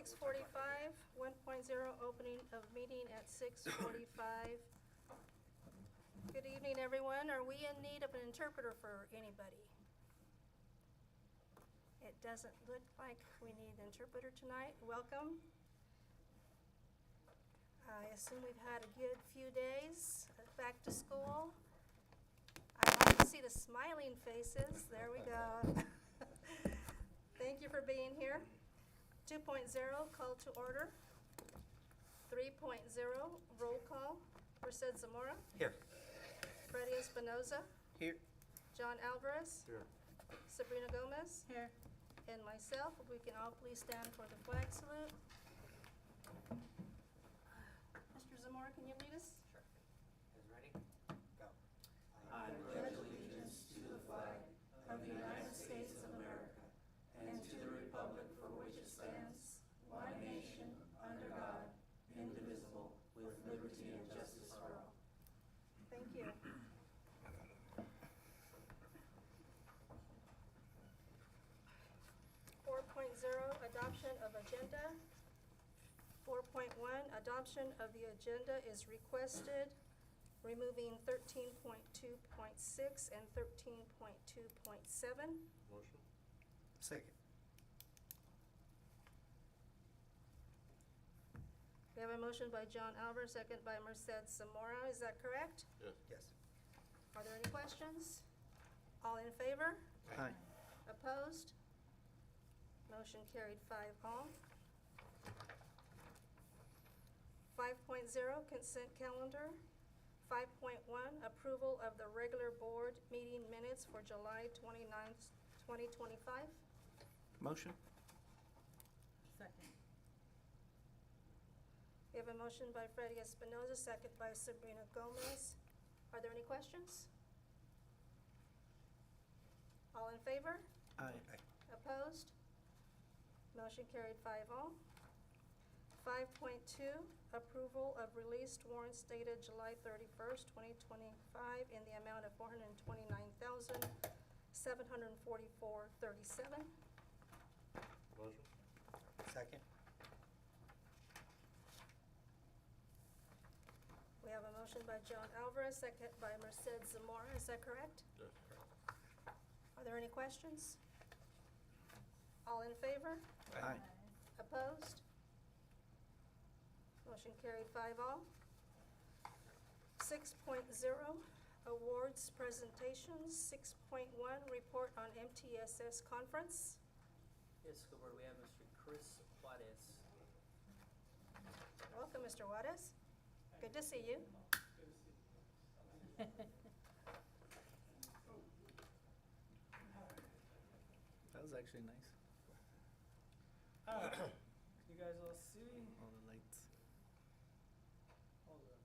6:45, 1.0, opening of meeting at 6:45. Good evening, everyone. Are we in need of an interpreter for anybody? It doesn't look like we need an interpreter tonight. Welcome. I assume we've had a good few days back to school. I like to see the smiling faces. There we go. Thank you for being here. 2.0, call to order. 3.0, roll call. Merced Zamora. Here. Freddie Espinoza. Here. John Alvarez. Here. Sabrina Gomez. Here. And myself. If we can all please stand for the flag salute. Mr. Zamora, can you lead us? Sure. Guys ready? Go. I pledge allegiance to the flag of the United States of America and to the republic for which it stands, one nation, under God, indivisible, with liberty and justice for all. Thank you. Adoption of agenda. 4.1, adoption of the agenda is requested, removing 13.2.6 and 13.2.7. Motion. Second. We have a motion by John Alvarez, second by Merced Zamora. Is that correct? Yes. Yes. Are there any questions? All in favor? Aye. Opposed? Motion carried 5-all. 5.0, consent calendar. 5.1, approval of the regular board meeting minutes for July 29th, 2025. Motion. Second. We have a motion by Freddie Espinoza, second by Sabrina Gomez. Are there any questions? All in favor? Aye. Opposed? Motion carried 5-all. 5.2, approval of released warrants dated July 31st, 2025 in the amount of $429,744.37. Motion. Second. We have a motion by John Alvarez, second by Merced Zamora. Is that correct? Yes. Are there any questions? All in favor? Aye. Opposed? Motion carried 5-all. 6.0, awards presentations. 6.1, report on MTSS conference. Yes, school board, we have Mr. Chris Juarez. Welcome, Mr. Juarez. Good to see you. That was actually nice. Can you guys all see? All the lights. Hold on.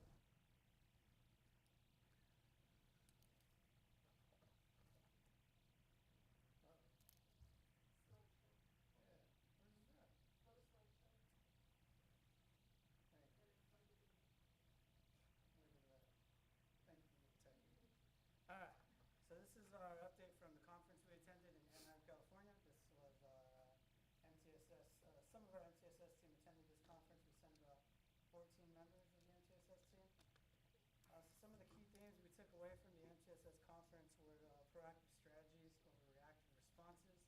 All right, so this is our update from the conference we attended in Anaheim, California. This was MTSS. Some of our MTSS team attended this conference. We sent about 14 members of the MTSS team. So some of the key themes we took away from the MTSS conference were proactive strategies over reactive responses,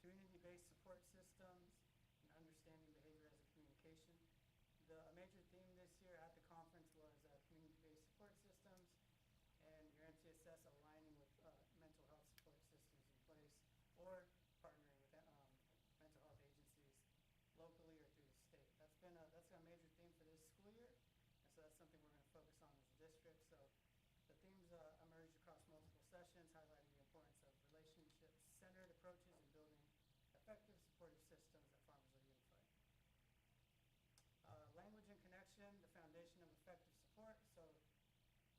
community-based support systems, and understanding behavior as a communication. A major theme this year at the conference was community-based support systems and your MTSS aligning with mental health support systems in place or partnering with mental health agencies locally or through the state. That's a major theme for this school year, and so that's something we're going to focus on as a district. So the themes emerged across multiple sessions, highlighting the importance of relationship-centered approaches in building effective supportive systems that farmers are unified. Language and connection, the foundation of effective support. So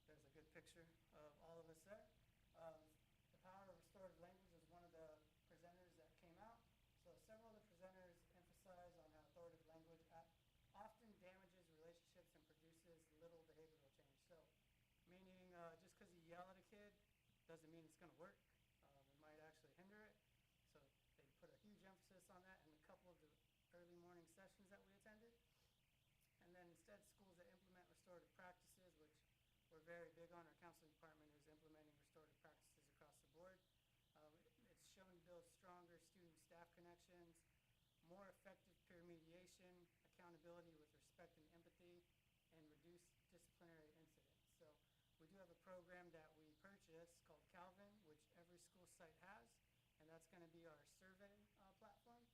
there's a good picture of all of us there. The power of restorative language was one of the presenters that came out. So several of the presenters emphasize on how authoritative language often damages relationships and produces little behavioral change. So meaning just because you yell at a kid doesn't mean it's going to work. It might actually hinder it. So they put a huge emphasis on that in a couple of the early morning sessions instead schools that implement restorative practices, which we're very big on. Our counseling department is implementing restorative practices across the board. It's shown to build stronger student-staff connections, more effective peer mediation, accountability with respect and empathy, and reduce disciplinary incidents. So we do have a program that we purchased called Calvin, which every school site has, and that's going to be our survey platform.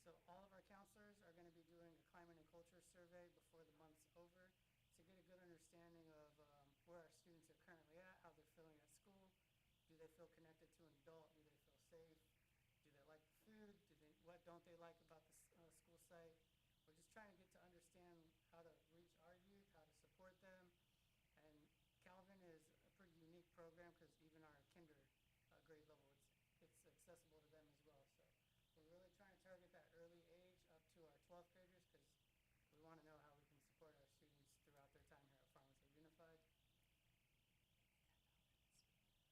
So all of our counselors are going to be doing a climate and culture survey before the month's over to get a good understanding of where our students are currently at, how they're feeling at school. Do they feel connected to an adult? Do they feel safe? Do they like the food? What don't they like about the school site? We're just trying to get to understand how to reach our youth, how to support them. And Calvin is a pretty unique program because even our kinder grade level, it's accessible to them as well. So we're really trying to target that early age up to our 12th graders because we want to know how we can support our students throughout their time here at Farmersville Unified.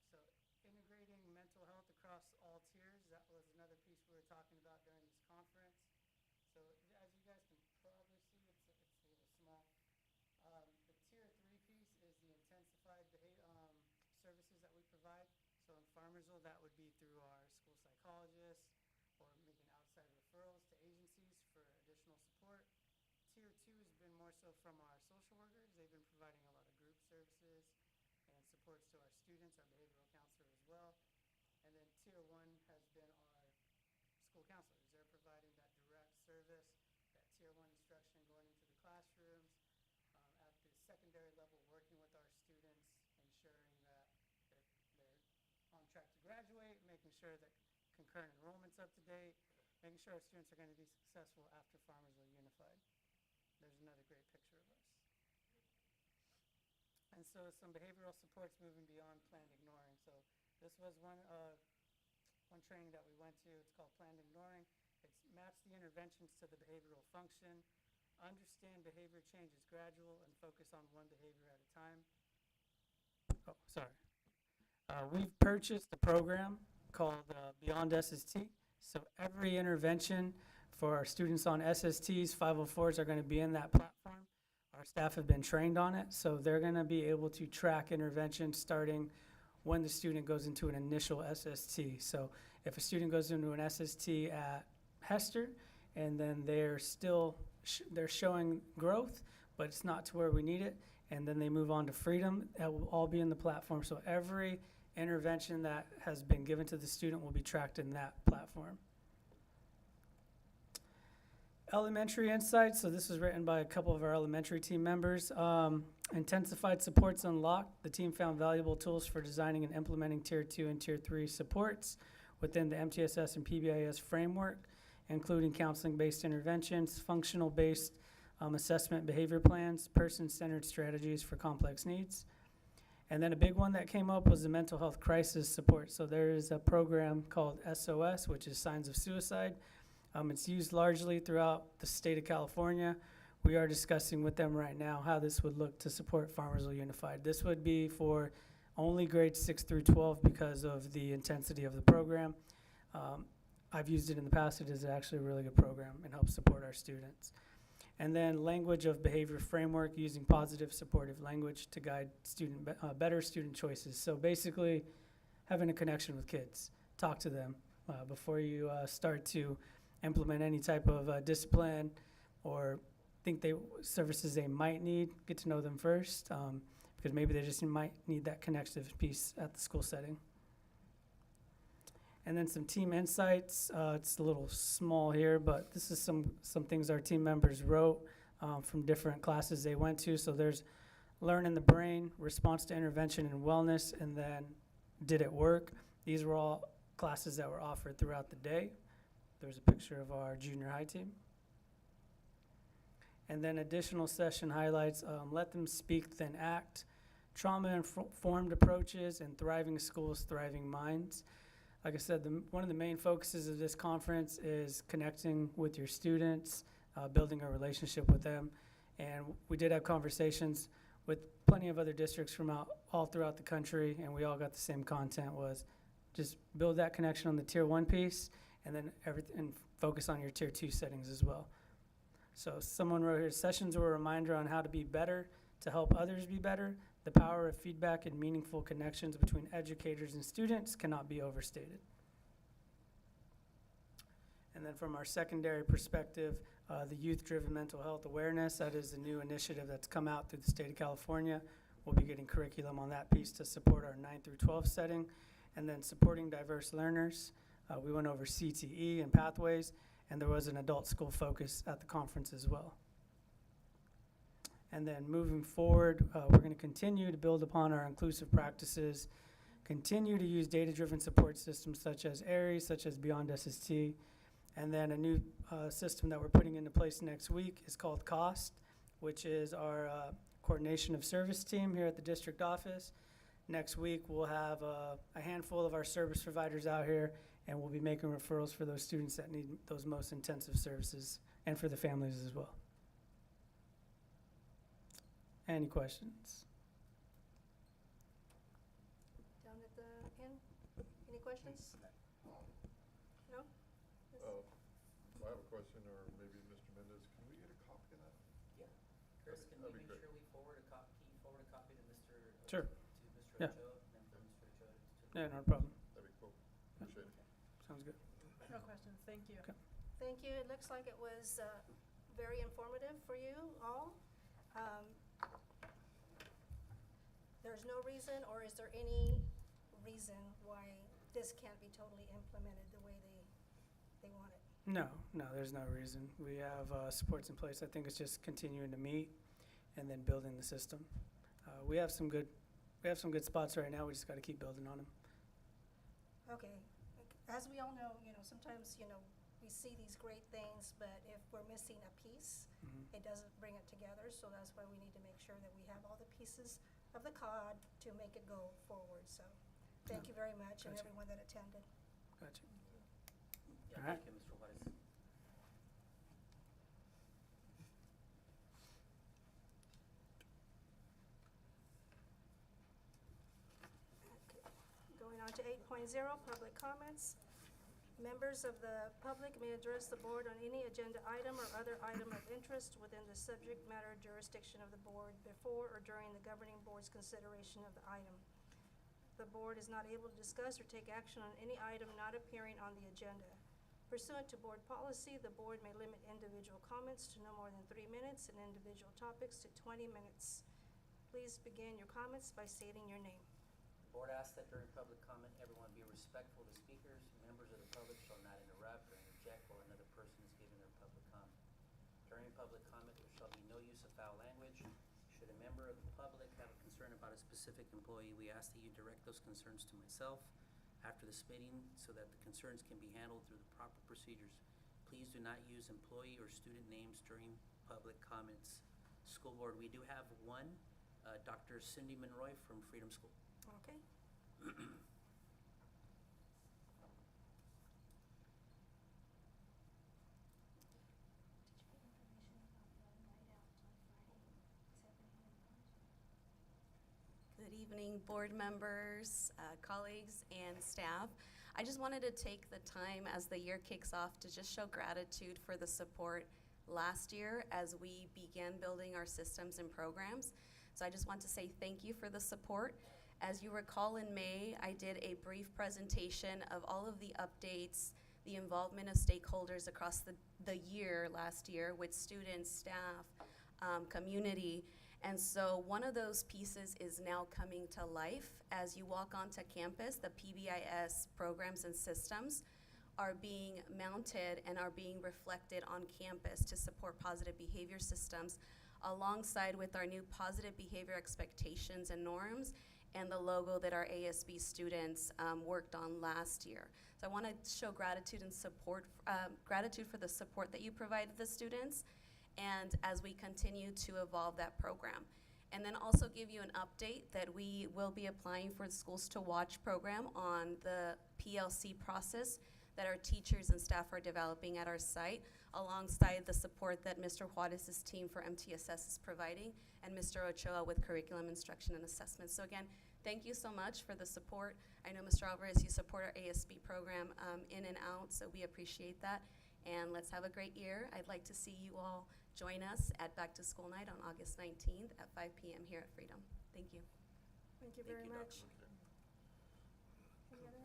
So integrating mental health across all tiers, that was another piece we were talking about during this conference. So as you guys can probably see, it's a little small. The tier 3 piece is the intensified services that we provide. So in Farmersville, that would be through our school psychologists or making outside referrals to agencies for additional support. Tier 2 has been more so from our social workers. They've been providing a lot of group services and supports to our students, our behavioral counselor as well. And then tier 1 has been our school counselors. They're providing that direct service, that tier 1 instruction going into the classrooms, at the secondary level, working with our students, ensuring that they're on track to graduate, making sure that concurrent enrollment's up to date, making sure our students are going to be successful after Farmersville Unified. There's another great picture of us. And so some behavioral supports moving beyond planned ignoring. So this was one training that we went to. It's called Planned Ignoring. It's match the interventions to the behavioral function, understand behavior change is gradual, and focus on one behavior at a time. Oh, sorry. We've purchased a program called Beyond SST. So every intervention for our students on SSTs, 504s are going to be in that platform. Our staff have been trained on it, so they're going to be able to track intervention starting when the student goes into an initial SST. So if a student goes into an SST at Hester and then they're still they're showing growth, but it's not to where we need it, and then they move on to Freedom, that will all be in the platform. So every intervention that has been given to the student will be tracked in that platform. Elementary insights. So this was written by a couple of our elementary team members. Intensified supports unlocked. The team found valuable tools for designing and implementing Tier 2 and Tier 3 supports within the MTSS and PBIS framework, including counseling-based interventions, functional-based assessment behavior plans, person-centered strategies for complex needs. And then a big one that came up was the mental health crisis support. So there is a program called SOS, which is Signs of Suicide. It's used largely throughout the state of California. We are discussing with them right now how this would look to support Farmersville Unified. This would be for only grades 6 through 12 because of the intensity of the program. I've used it in the past. It is actually a really good program and helps support our students. And then language of behavior framework, using positive supportive language to guide better student choices. So basically having a connection with kids. Talk to them before you start to implement any type of discipline or think services they might need. Get to know them first because maybe they just might need that connective piece at the school setting. And then some team insights. It's a little small here, but this is some things our team members wrote from different classes they went to. So there's learn in the brain, response to intervention and wellness, and then did it work? These were all classes that were offered throughout the day. There's a picture of our junior high team. And then additional session highlights, let them speak, then act, trauma-informed approaches, and thriving schools, thriving minds. Like I said, one of the main focuses of this conference is connecting with your students, building a relationship with them. And we did have conversations with plenty of other districts from all throughout the country, and we all got the same content, was just build that connection on the Tier 1 piece, and then focus on your Tier 2 settings as well. So someone wrote here, sessions were a reminder on how to be better, to help others be better. The power of feedback and meaningful connections between educators and students cannot be overstated. And then from our secondary perspective, the youth-driven mental health awareness, that is a new initiative that's come out through the state of California. We'll be getting curriculum on that piece to support our 9 through 12 setting. And then supporting diverse learners. We went over CTE and pathways, and there was an adult school focus at the conference as well. And then moving forward, we're going to continue to build upon our inclusive practices, continue to use data-driven support systems such as ARIES, such as Beyond SST, and then a new system that we're putting into place next week is called COST, which is our coordination of service team here at the district office. Next week, we'll have a handful of our service providers out here, and we'll be making referrals for those students that need those most intensive services, and for the families as well. Any questions? Down at the end, any questions? No? I have a question, or maybe Mr. Mendez, can we get a copy of that? Yeah. Chris, can we That'd be make great. sure we forward a copy to Mr. Sure. To Mr. Yeah. Ochoa, and then for Mr. Ochoa to. Yeah, no problem. That'd be cool. Appreciate it. Sounds good. No questions, thank you. Okay. Thank you. It looks like it was very informative for you all. There's no reason, or is there any reason why this can't be totally implemented the way they want it? No, there's no reason. We have supports in place. I think it's just continuing to meet and then building the system. We have some good spots right now. We just got to keep building on them. Okay. As we all know, sometimes, we see these great things, but if we're missing a piece, it doesn't bring it together. So that's why we need to make sure that we have all the pieces of the COD to make it go forward. So thank you very much, and Gotcha. everyone that attended. Gotcha. Yeah, All right. thank you, Mr. Juarez. Going on to 8.0, public comments. Members of the public may address the board on any agenda item or other item of interest within the subject matter jurisdiction of the board before or during the governing board's consideration of the item. The board is not able to discuss or take action on any item not appearing on the agenda. Pursuant to board policy, the board may limit individual comments to no more than 3 minutes and individual topics to 20 minutes. Please begin your comments by stating your name. The board asks that during public comment, everyone be respectful to speakers. Members of the public shall not interrupt or interject while another person is giving their public comment. During public comment, there shall be no use of foul language. Should a member of the public have a concern about a specific employee, we ask that you direct those concerns to myself after this meeting so that the concerns can be handled through the proper procedures. Please do not use employee or student names during public comments. School board, we do have one, Dr. Cindy Monroy from Freedom School. Okay. Good evening, board members, colleagues, and staff. I just wanted to take the time as the year kicks off to just show gratitude for the support last year as we began building our systems and programs. So I just want to say thank you for the support. As you recall, in May, I did a brief presentation of all of the updates, the involvement of stakeholders across the year last year with students, staff, community. And so one of those pieces is now coming to life. As you walk onto campus, the PBIS programs and systems are being mounted and are being reflected on campus to support positive behavior systems, alongside with our new positive behavior expectations and norms and the logo that our ASB students worked on last year. So I want to show gratitude and support, gratitude for the support that you provided the students, and as we continue to evolve that program. And then also give you an update that we will be applying for the Schools to Watch program on the PLC process that our teachers and staff are developing at our site, alongside the support that Mr. Juarez's team for MTSS is providing, and Mr. Ochoa with curriculum instruction and assessment. So again, thank you so much for the support. I know, Mr. Alvarez, you support our ASB program in and out, so we appreciate that. and let's have a great year. I'd like to see you all join us at Back to School Night on August 19th at 5 p.m. here at Freedom. Thank you. Thank you Thank very you, Dr. much. McKinnon. Any other?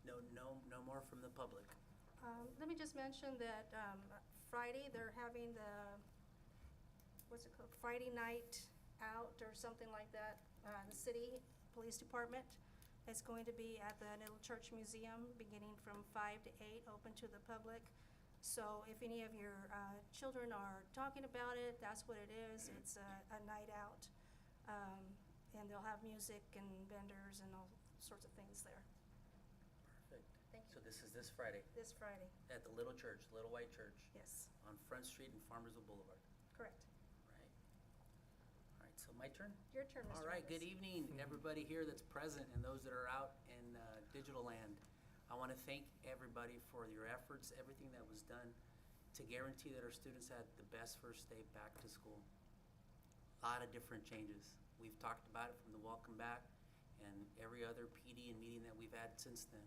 No more from the public. Let me just mention that Friday, they're having the, what's it called, Friday night out or something like that. The city police department is going to be at the Little Church Museum, beginning from 5 to 8, open to the public. So if any of your children are talking about it, that's what it is. It's a night out. And they'll have music and vendors and all sorts of things there. Perfect. Thank So you. this is this Friday This Friday, at the Little Church, Little White Church, yes, on Front Street and Farmersville Boulevard, correct. right? All right, so my turn? Your turn, Mr. All right, good Mendes. evening, everybody here that's present and those that are out in digital land. I want to thank everybody for your efforts, everything that was done to guarantee that our students had the best first day back to school. A lot of different changes. We've talked about it from the welcome back and every other PD and meeting that we've had since then.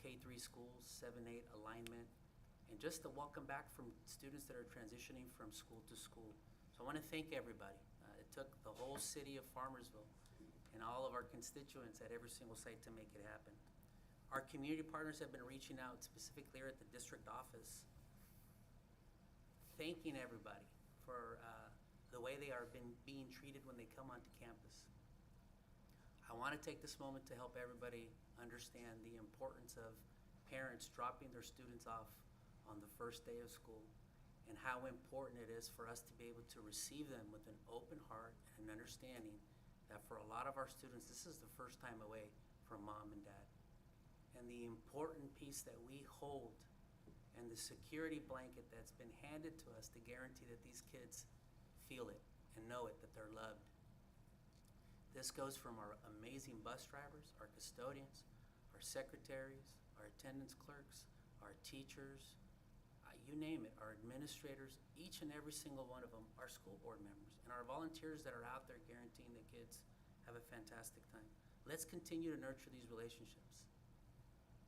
K-3 schools, 7-8 alignment, and just the welcome back from students that are transitioning from school to school. So I want to thank everybody. It took the whole city of Farmersville and all of our constituents at every single site to make it happen. Our community partners have been reaching out specifically here at the district office, thanking everybody for the way they are being treated when they come onto campus. I want to take this moment to help everybody understand the importance of parents dropping their students off on the first day of school and how important it is for us to be able to receive them with an open heart and understanding that for a lot of our students, this is the first time away from mom and dad. And the important piece that we hold and the security blanket that's been handed to us to guarantee that these kids feel it and know it, that they're loved. This goes from our amazing bus drivers, our custodians, our secretaries, our attendance clerks, our teachers, you name it, our administrators, each and every single one of them, our school board members, and our volunteers that are out there guaranteeing the kids have a fantastic time. Let's continue to nurture these relationships.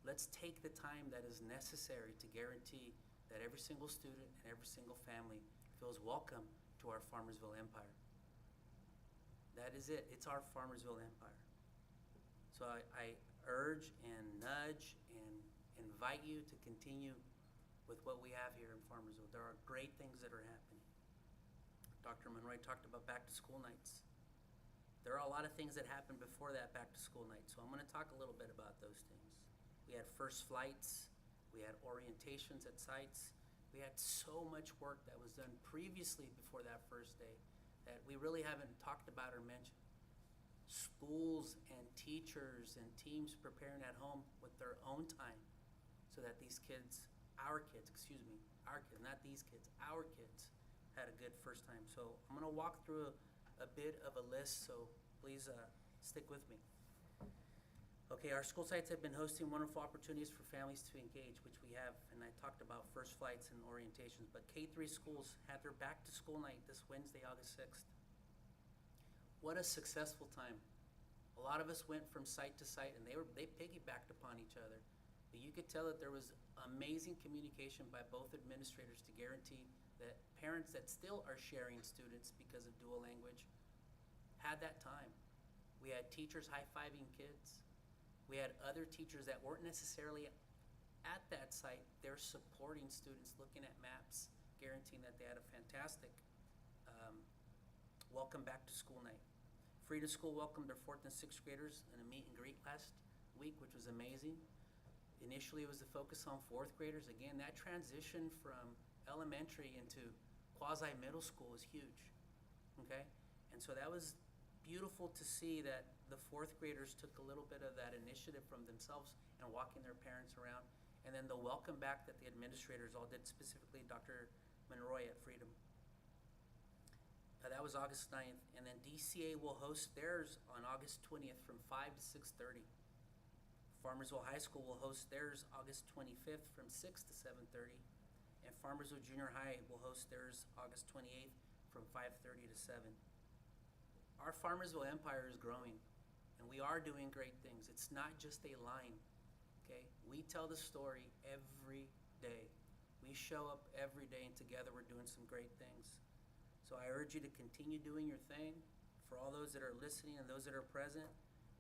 Let's take the time that is necessary to guarantee that every single student and every single family feels welcome to our Farmersville Empire. That is it. It's our Farmersville Empire. So I urge and nudge and invite you to continue with what we have here in Farmersville. There are great things that are happening. Dr. Monroy talked about back to school nights. There are a lot of things that happened before that back to school night, so I'm going to talk a little bit about those things. We had first flights, we had orientations at sites, we had so much work that was done previously before that first day that we really haven't talked about or mentioned. Schools and teachers and teams preparing at home with their own time so that these kids, our kids, not these kids, our kids had a good first time. So I'm gonna walk through a bit of a list, so please stick with me. Okay, our school sites have been hosting wonderful opportunities for families to engage, which we have, and I talked about first flights and orientations, but K-3 schools had their back to school night this Wednesday, August 6th. What a successful time. A lot of us went from site to site and they piggybacked upon each other. But you could tell that there was amazing communication by both administrators to guarantee that parents that still are sharing students because of dual language had that time. We had teachers high-fiving kids. We had other teachers that weren't necessarily at that site. They're supporting students, looking at maps, guaranteeing that they had a fantastic welcome back to school night. Freedom School welcomed their 4th and 6th graders in a meet and greet last week, which was amazing. Initially, it was the focus on 4th graders. Again, that transition from elementary into quasi-middle school is huge, okay? And so that was beautiful to see that the 4th graders took a little bit of that initiative from themselves and walking their parents around. And then the welcome back that the administrators all did, specifically Dr. Monroy at Freedom. That was August 9th, and then DCA will host theirs on August 20th from 5 to 6:30. Farmersville High School will host theirs August 25th from 6 to 7:30, and Farmersville Junior High will host theirs August 28th from 5:30 to 7. Our Farmersville Empire is growing, and we are doing great things. It's not just a line, okay? We tell the story every day. We show up every day and together we're doing some great things. So I urge you to continue doing your thing. For all those that are listening and those that are present,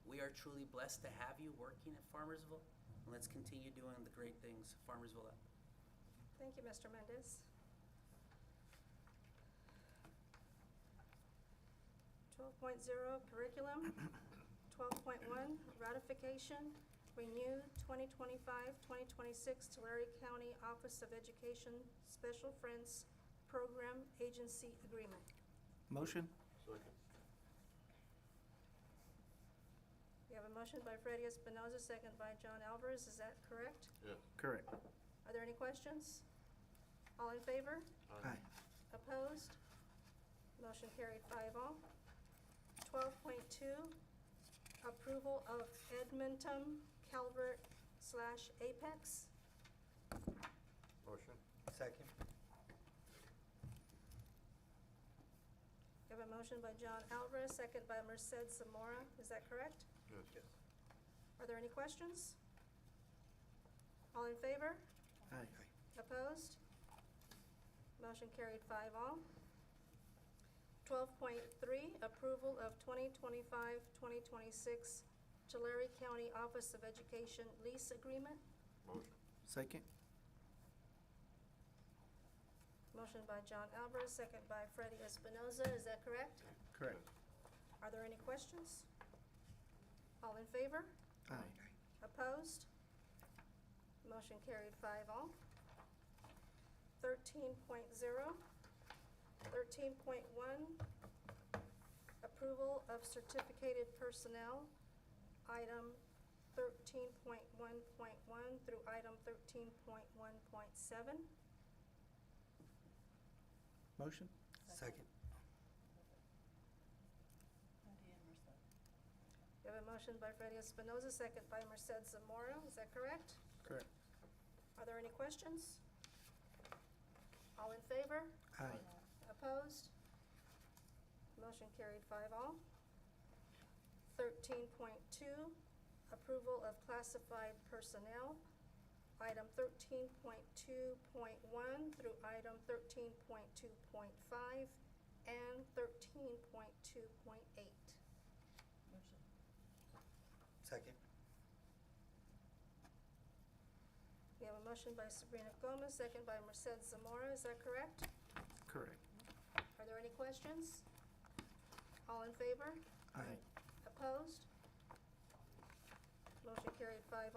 we are truly blessed to have you working at Farmersville. And let's continue doing the great things Farmersville up. Thank you, Mr. Mendez. 12.0 curriculum. 12.1 ratification, renew 2025-2026 Tulare County Office of Education Special Friends Program Agency Agreement. Motion? Second. We have a motion by Freddie Espinoza, second by John Alvarez. Is that correct? Yes. Correct. Are there any questions? All in favor? Aye. Opposed? Motion carried 5-0. 12.2, approval of Edmonton Calvert / Apex. Motion? Second. We have a motion by John Alvarez, second by Merced Zamora. Is that correct? Yes. Are there any questions? All in favor? Aye. Opposed? Motion carried 5-0. 12.3, approval of 2025-2026 Tulare County Office of Education lease agreement. Motion? Second? Motion by John Alvarez, second by Freddie Espinoza. Is that correct? Correct. Are there any questions? All in favor? Aye. Opposed? Motion carried 5-0. 13.0. 13.1, approval of certificated personnel, item 13.1.1 through item 13.1.7. Motion? Second. We have a motion by Freddie Espinoza, second by Merced Zamora. Is that correct? Correct. Are there any questions? All in favor? Aye. Opposed? Motion carried 5-0. 13.2, approval of classified personnel, item 13.2.1 through item 13.2.5 and 13.2.8. Second. We have a motion by Sabrina Gomez, second by Merced Zamora. Is that correct? Correct. Are there any questions? All in favor? Aye. Opposed? Motion carried 5-0.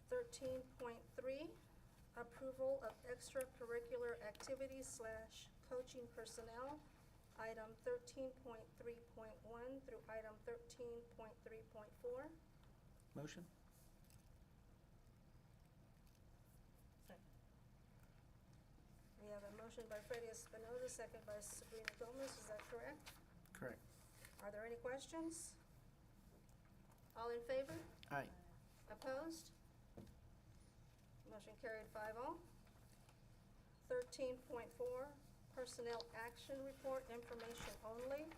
13.3, approval of extracurricular activities / coaching personnel, item 13.3.1 through item 13.3.4. Motion? We have a motion by Freddie Espinoza, second by Sabrina Gomez. Is that correct? Correct. Are there any questions? All in favor? Aye. Opposed? Motion carried 5-0. 13.4, personnel action report, information only.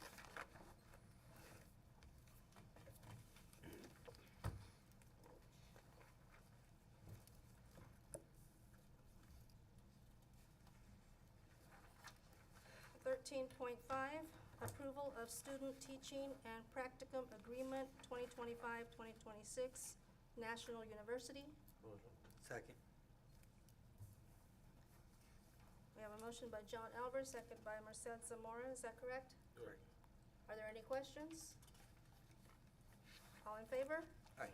Approval of student teaching and practicum agreement 2025-2026, National University. Motion? Second. We have a motion by John Alvarez, second by Merced Zamora. Is that correct? Correct. Are there any questions? All in favor? Aye.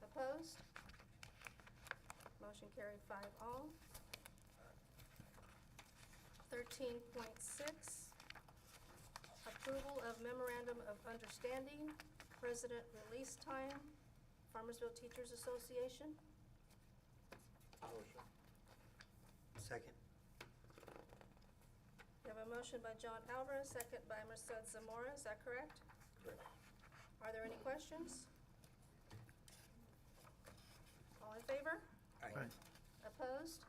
Opposed? Motion carried 5-0. 13.6, approval of memorandum of understanding, president release time, Farmersville Teachers Association. Motion? Second. We have a motion by John Alvarez, second by Merced Zamora. Is that correct? Correct. Are there any questions? All in favor? Aye. Opposed?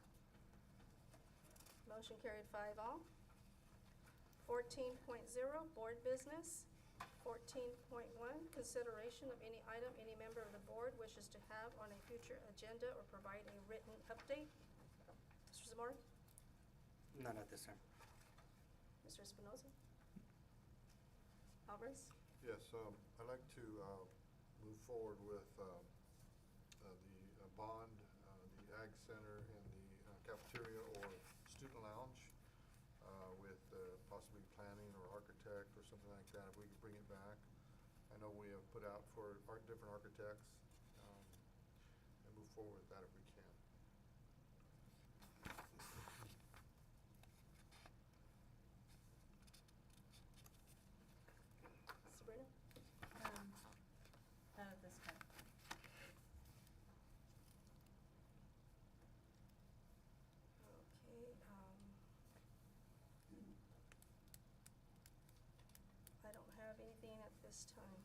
Motion carried 5-0. 14.0, board business. 14.1, consideration of any item any member of the board wishes to have on a future agenda or provide a written update. Mr. Zamora? None at this time. Mr. Espinoza? Alvarez? Yes, I'd like to move forward with the bond, the Ag Center, and the cafeteria or student lounge with possibly planning or architect or something like that, if we could bring it back. I know we have put out for different architects, and move forward with that if we can. Sabrina? Not at this time. Okay, I don't have anything at this time.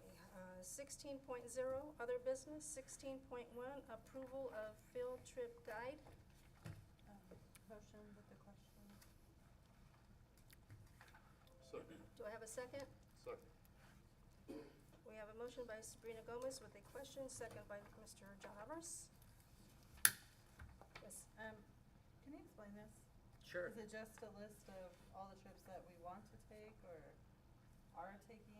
Okay, 16.0, other business. 16.1, approval of field trip guide. Motion with the question. Second. Do I have a second? Second. We have a motion by Sabrina Gomez with a question, second by Mr. John Alvarez. Yes. Can you explain this? Sure. Is it just a list of all the trips that we want to take or are taking?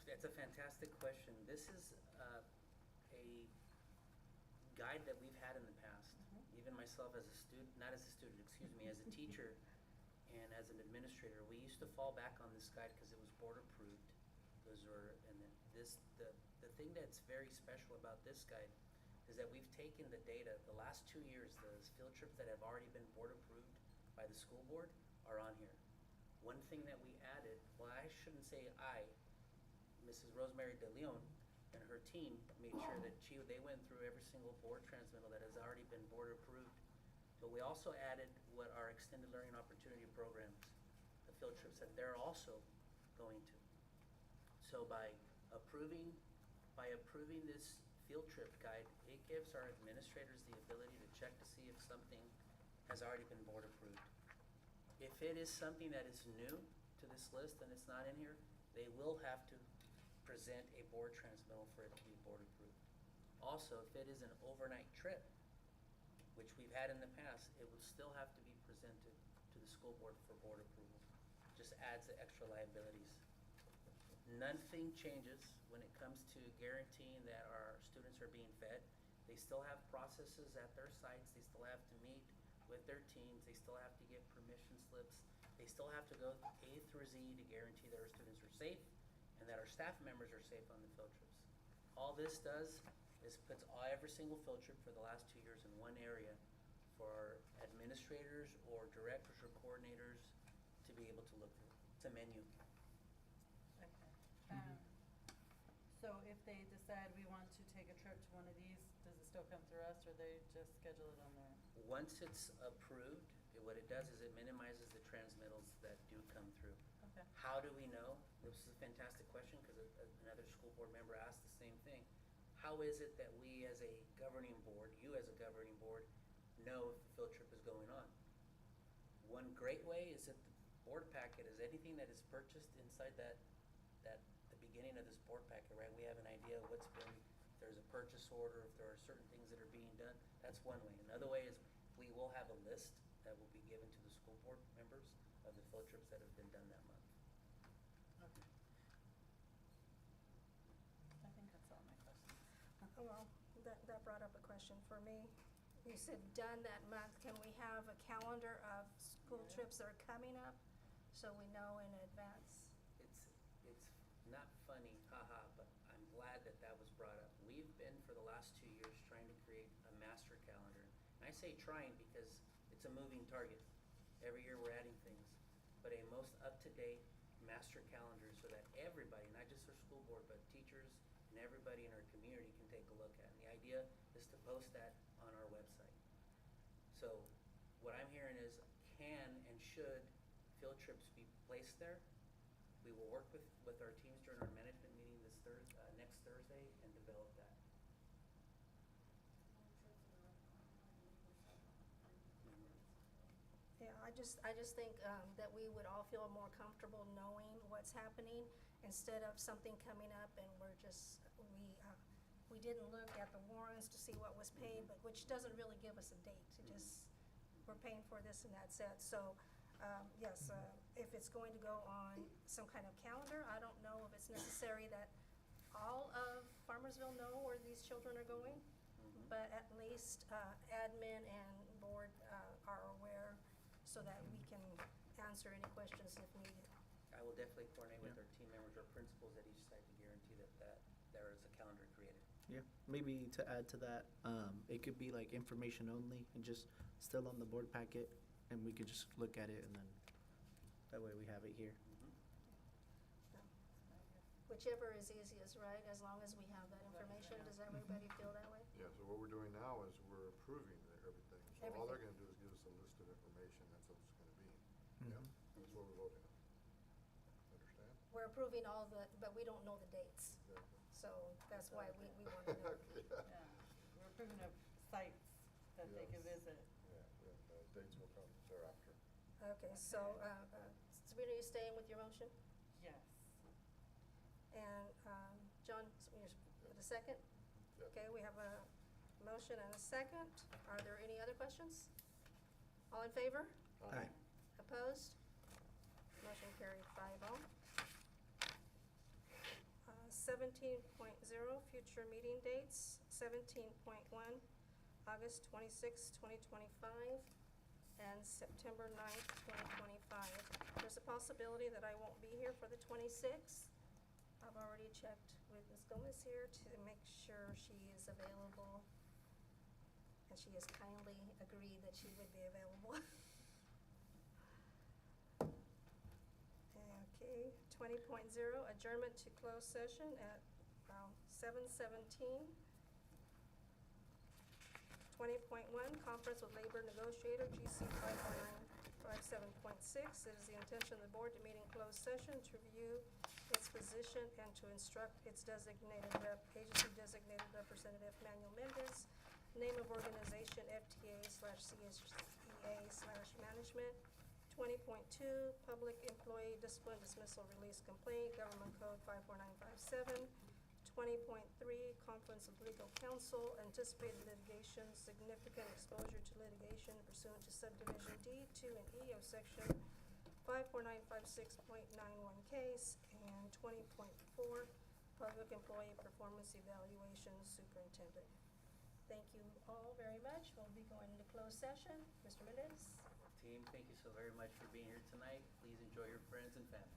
That's a fantastic question. This is a guide that we've had in the past. Even myself as a student, not as a student, excuse me, as a teacher and as an administrator, we used to fall back on this guide because it was board approved. Those were, and then the thing that's very special about this guide is that we've taken the data, the last 2 years, the field trips that have already been board approved by the school board are on here. One thing that we added, well, I shouldn't say I, Mrs. Rosemary De Leon and her team made sure that they went through every single board transmittal that has already been board approved. But we also added what our extended learning opportunity programs, the field trips that they're also going to. So by approving this field trip guide, it gives our administrators the ability to check to see if something has already been board approved. If it is something that is new to this list and it's not in here, they will have to present a board transmittal for it to be board approved. Also, if it is an overnight trip, which we've had in the past, it will still have to be presented to the school board for board approval. Just adds the extra liabilities. Nothing changes when it comes to guaranteeing that our students are being fed. They still have processes at their sites. They still have to meet with their teams. They still have to get permission slips. They still have to go A through Z to guarantee that our students are safe and that our staff members are safe on the field trips. All this does is puts every single field trip for the last 2 years in one area for our administrators or directors or coordinators to be able to look through. It's a menu. Okay. So if they decide we want to take a trip to one of these, does it still come through us or they just schedule it on their? Once it's approved, what it does is it minimizes the transmittals that do come through. Okay. How do we know? This is a fantastic question because another school board member asked the same thing. How is it that we as a governing board, you as a governing board, know if the field trip is going on? One great way is that the board packet is anything that is purchased inside the beginning of this board packet, right? We have an idea of what's been, if there's a purchase order, if there are certain things that are being done. That's one way. Another way is we will have a list that will be given to the school board members of the field trips that have been done that month. Okay. I think that's all my questions. Well, that brought up a question for me. You said done that month. Can we have a calendar of school trips that are coming up so we know in advance? It's not funny, haha, but I'm glad that that was brought up. We've been for the last 2 years trying to create a master calendar. And I say trying because it's a moving target. Every year we're adding things. But a most up-to-date master calendar so that everybody, not just our school board, but teachers and everybody in our community can take a look at. And the idea is to post that on our website. So what I'm hearing is can and should field trips be placed there? We will work with our teams during our management meeting next Thursday and develop that. Yeah, I I just think, that we would all feel more comfortable knowing what's happening instead of something coming up and we didn't look at the warrants to see what was paid, but which doesn't really give us a date. It just, we're paying for this and that's it. So, yes, if it's going to go on some kind of calendar, I don't know if it's necessary that all of Farmersville know where these children are going, but at least admin and board are aware so that we can answer any questions if needed. I will definitely coordinate with Yeah. our team members or principals at each site to guarantee that there is a calendar created. Yeah, maybe to add to that, it could be like information only and just still on the board packet, and we could just look at it and then that way we have it here. Whichever is easiest, right, as long as we have that information. Does everybody feel that way? Yeah, so what we're doing now is we're approving everything. So all they're Everything. gonna do is give us a list of information, that's what it's gonna be. Yeah, Mhm. that's what we're voting on. Understand? We're approving all but we don't know the dates. Exactly. So that's why we want to know. Okay, yeah. Yeah, we're approving of sites that they can Yes. visit. Yeah, and dates will come thereafter. Okay, so, Sabrina, you staying with your motion? Yes. And, John, the second? Yep. Okay, we have a motion and a second. Are there any other questions? All in favor? Aye. Opposed? Motion carried 5-0. 17.0, future meeting dates. 17.1, August 26, 2025, and September 9th, 2025. There's a possibility that I won't be here for the 26th. I've already checked with Ms. Gomez here to make sure she is available, and she has kindly agreed that she would be available. Okay, 20.0, adjournment to closed session at 7:17. 20.1, conference with labor negotiator, GC 51957.6. It is the intention of the board to meet in closed session to review its position and to instruct its agency designated representative Manuel Mendez, name of organization FTA/CSEA/management. 20.2, public employee discipline dismissal release complaint, government code 54957. 20.3, conference of legal counsel, anticipated litigation, significant exposure to litigation pursuant to subdivision D, 2 and E of section 54956.91 case, and 20.4, public employee performance evaluation superintendent. Thank you all very much. We'll be going into closed session. Mr. Mendez? Team, thank you so very much for being here tonight. Please enjoy your friends and family.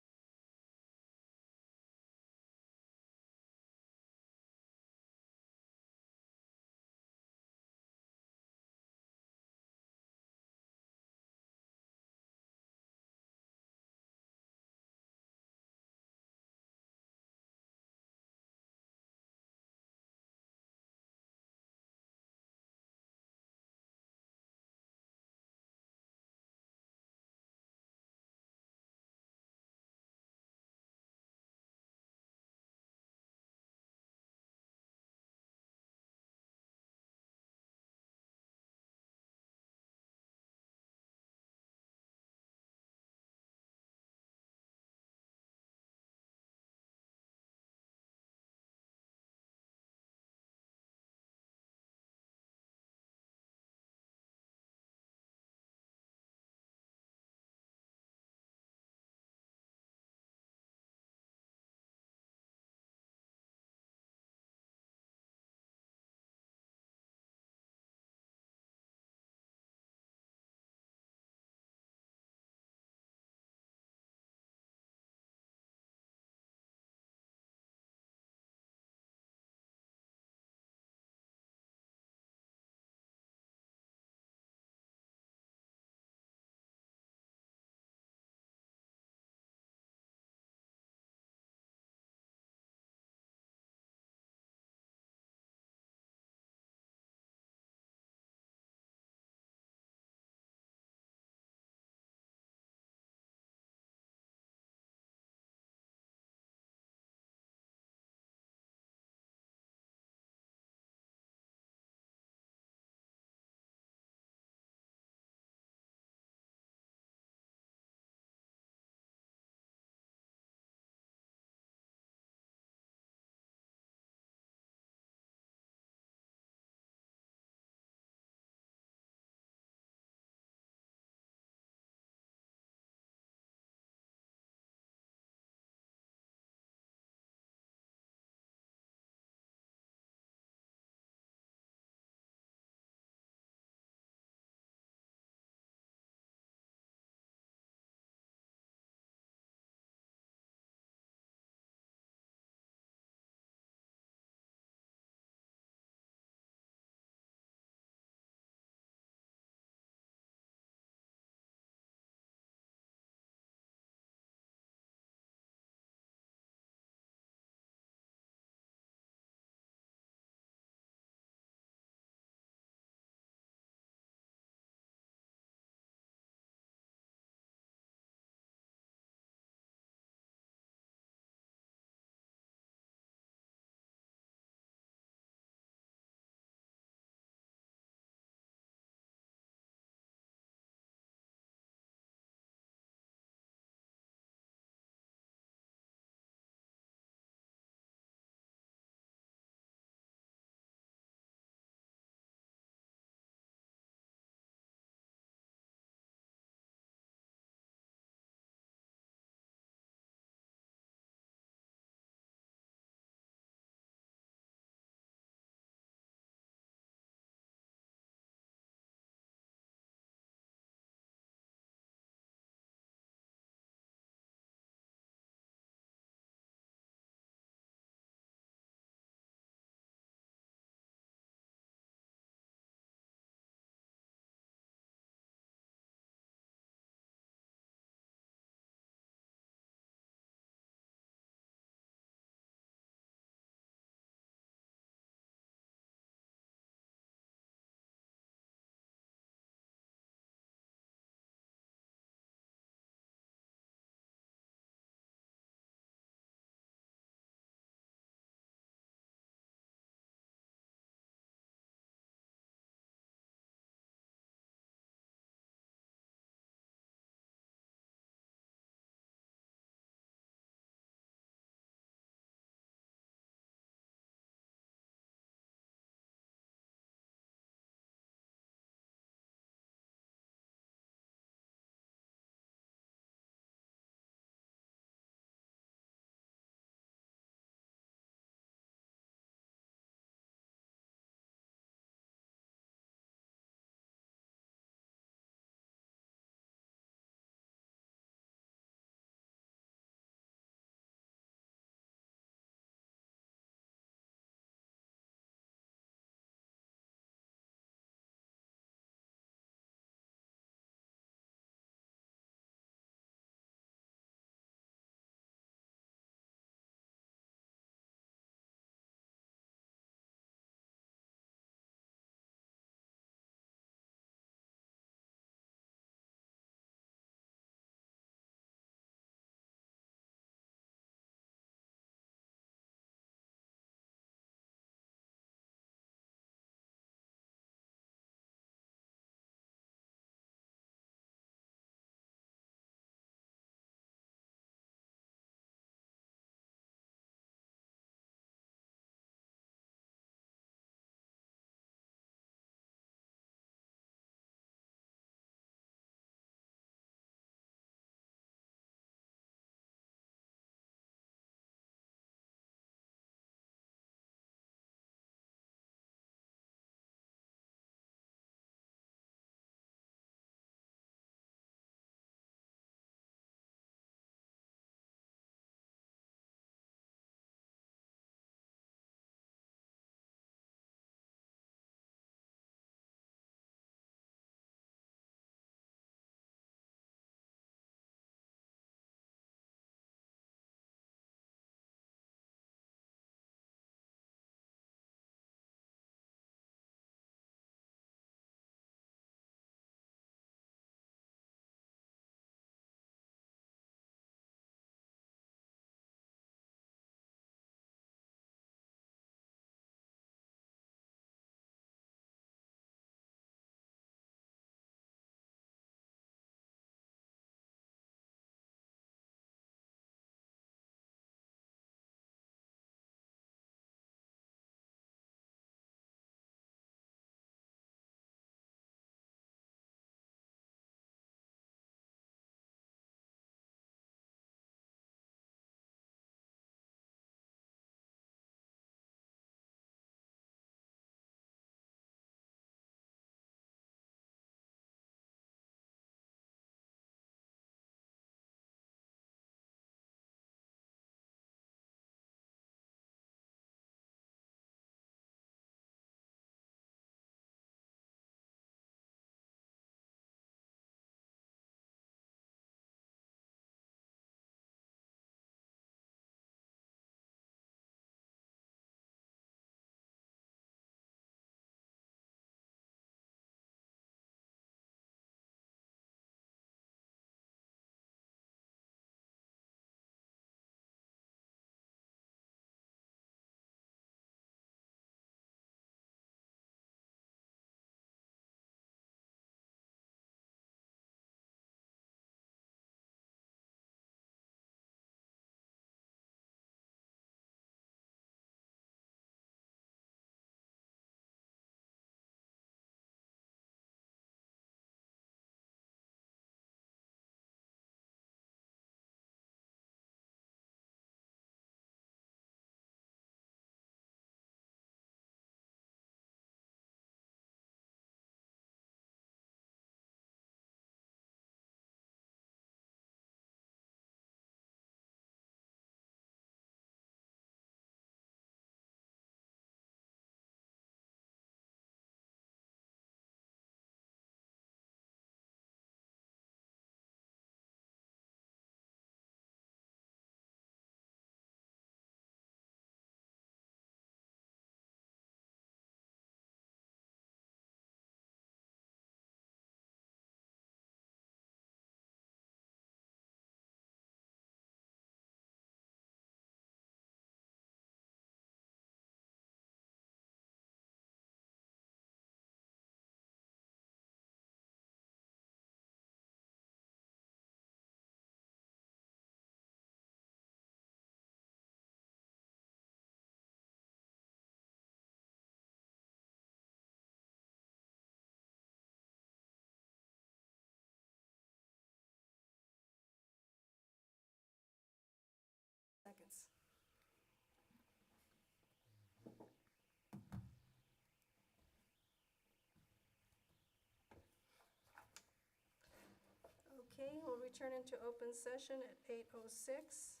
Okay, we'll return into open session at 8:06.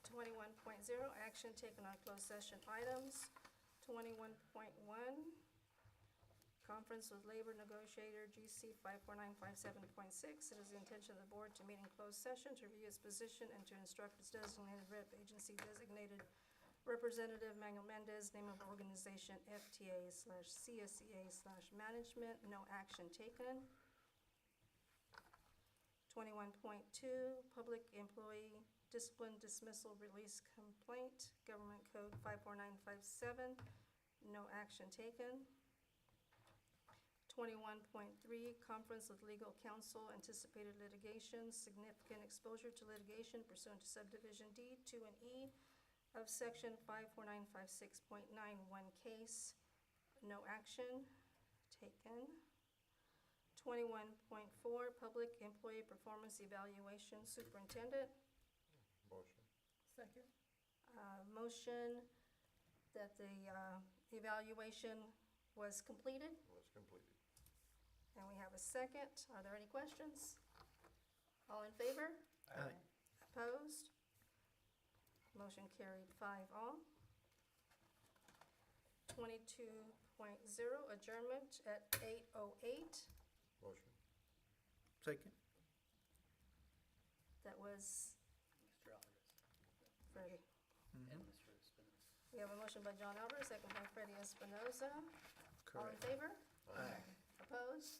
21.0, action taken on closed session items. 21.1, conference with labor negotiator GC 54957.6. It is the intention of the board to meet in closed session to review its position and to instruct its designated rep agency designated Representative Manuel Mendez, name of organization FTA/CSEA/management, no action taken. 21.2, public employee discipline dismissal release complaint, Government Code 54957, no action taken. 21.3, conference with legal counsel, anticipated litigation, significant exposure to litigation pursuant to subdivision D, 2 and E of section 54956.91 case, no action taken. 21.4, public employee performance evaluation, superintendent. Motion. Second? Motion that the evaluation was completed, Was completed. and we have a second. Are there any questions? All in favor? Aye. Opposed? Motion carried 5-all. 22.0, adjournment at 8:08. Motion. Second? That was Mr. Alvarez Freddie. and Mr. Espinoza. We have a motion by John Alvarez, second by Freddie Espinoza. All in Correct. favor? Aye. Opposed?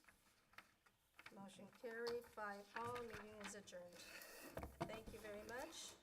Motion carried 5-all. Meeting is adjourned. Thank you very much.